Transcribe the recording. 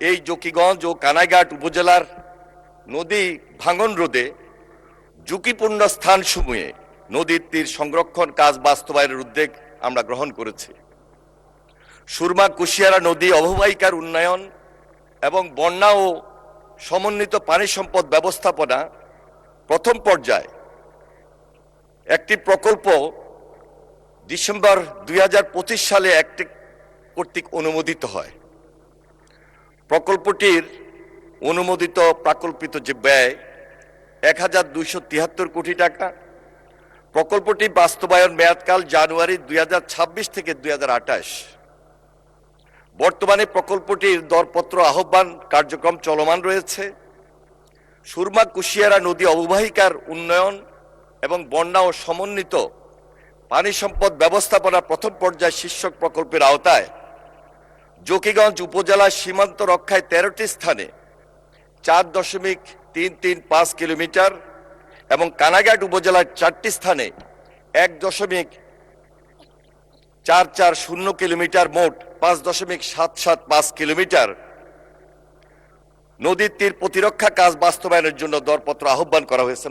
এই জকিগঞ্জ ও কানাইঘাট উপজেলার নদী ভাঙন রোধে ঝুঁকিপূর্ণ স্থানসমূহে নদীর তীর সংরক্ষণ কাজ বাস্তবায়নের উদ্যোগ আমরা গ্রহণ করেছি। সুরমা কুশিয়ারা নদী অববাহিকার উন্নয়ন এবং বন্যা ও সমন্বিত পানি সম্পদ ব্যবস্থাপনা প্রথম পর্যায়ে একটি প্রকল্প ডিসেম্বর ২০২৫ সালে একটি কর্তৃক অনুমোদিত হয়। প্রকল্পটির অনুমোদিত প্রাকল্পিত যে ব্যয় ১,২৭৩ কোটি টাকা। প্রকল্পটি বাস্তবায়ন মেয়াদকাল জানুয়ারি ২০২৬ থেকে ২০২৮। বর্তমানে প্রকল্পটির দরপত্র আহ্বান কার্যক্রম চলমান রয়েছে। সুরমা কুশিয়ারা নদী অববাহিকার উন্নয়ন এবং বন্যা ও সমন্বিত পানি সম্পদ ব্যবস্থাপনা প্রথম পর্যায় শীর্ষক প্রকল্পের আওতায় জকিগঞ্জ উপজেলার সীমান্ত রক্ষায় ১৩টি স্থানে ৪.৩৩৫ কিলোমিটার এবং কানাইঘাট উপজেলার ৪টি স্থানে ১.৪৪০ কিলোমিটার, মোট ৫.৭৭৫ কিলোমিটার নদীর তীর প্রতিরক্ষা কাজ বাস্তবায়নের জন্য দরপত্র আহ্বান করা হয়েছে।